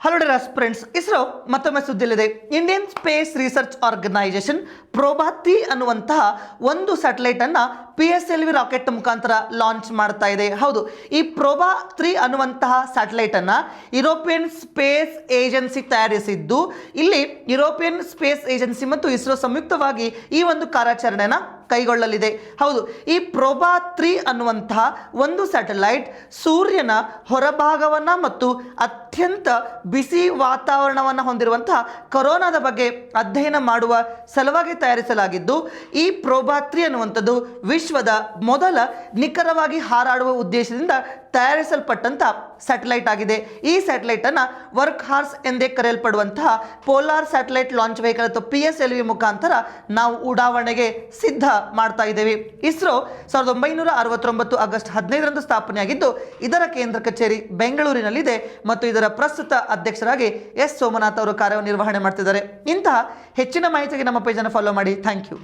Hello dear aspirants, ISRO ಮತ್ತೊಮ್ಮೆ ಸುದ್ದಿಯಲ್ಲಿದೆ. Indian space research organisation ಪ್ರೋಬಾ3 ಅನ್ನುವಂತಹ ಒಂದು ಸ್ಯಾಟಲೈಟ್ ಅನ್ನ PSLV ರಾಕೆಟ್ ಮುಖಾಂತರ ಲಾಂಚ್ ಮಾಡ್ತಾ ಇದೆ. ಹೌದು, ಈ ಪ್ರೋಬಾ3 ಅನ್ನುವಂತಹ ಸ್ಯಾಟಲೈಟ್ ಅನ್ನ ಯುರೋಪಿಯನ್ ಸ್ಪೇಸ್ ಏಜೆನ್ಸಿ ತಯಾರಿಸಿದ್ದು, ಇಲ್ಲಿ ಯುರೋಪಿಯನ್ ಸ್ಪೇಸ್ ಏಜೆನ್ಸಿ ಮತ್ತು ಇಸ್ರೋ ಸಂಯುಕ್ತವಾಗಿ ಈ ಒಂದು ಕಾರ್ಯಾಚರಣೆನ ಕೈಗೊಳ್ಳಲಿದೆ. ಹೌದು, ಈ ಪ್ರೋಬಾ3 ಅನ್ನುವಂತಹ ಒಂದು ಸ್ಯಾಟಲೈಟ್ ಸೂರ್ಯನ ಹೊರಭಾಗವನ್ನ ಮತ್ತು ಅತ್ಯಂತ ಬಿಸಿ ವಾತಾವರಣವನ್ನು ಹೊಂದಿರುವಂತಹ ಕೊರೋನಾದ ಬಗ್ಗೆ ಅಧ್ಯಯನ ಮಾಡುವ ಸಲುವಾಗಿ ತಯಾರಿಸಲಾಗಿದ್ದು, ಈ ಪ್ರೋಬಾ3 ಅನ್ನುವಂಥದ್ದು ವಿಶ್ವದ ಮೊದಲ ನಿಖರವಾಗಿ ಹಾರಾಡುವ ಉದ್ದೇಶದಿಂದ ತಯಾರಿಸಲ್ಪಟ್ಟಂತ ಸ್ಯಾಟಲೈಟ್ ಆಗಿದೆ. ಈ ಸ್ಯಾಟಲೈಟ್ ಅನ್ನ ವರ್ಕ್ ಹಾರ್ಸ್ ಎಂದೇ ಕರೆಯಲ್ಪಡುವಂತಹ ಪೋಲಾರ್ ಸ್ಯಾಟಲೈಟ್ ಲಾಂಚ್ ವೆಹಿಕಲ್ ಅಥವಾ PSLV ಮುಖಾಂತರ ನಾವು ಉಡಾವಣೆಗೆ ಸಿದ್ಧ ಮಾಡ್ತಾ ಇದ್ದೇವೆ. ಇಸ್ರೋ 1969 ಆಗಸ್ಟ್ 15ರಂದು ಸ್ಥಾಪನೆಯಾಗಿದ್ದು, ಇದರ ಕೇಂದ್ರ ಕಚೇರಿ ಬೆಂಗಳೂರಿನಲ್ಲಿದೆ ಮತ್ತು ಇದರ ಪ್ರಸ್ತುತ ಅಧ್ಯಕ್ಷರಾಗಿ ಎಸ್ ಸೋಮನಾಥ್ ಅವರು ಕಾರ್ಯನಿರ್ವಹಣೆ ಮಾಡ್ತಿದ್ದಾರೆ. ಇಂತಹ ಹೆಚ್ಚಿನ ಮಾಹಿತಿಗೆ ನಮ್ಮ ಪೇಜನ್ನು ಫಾಲೋ ಮಾಡಿ. Thank you.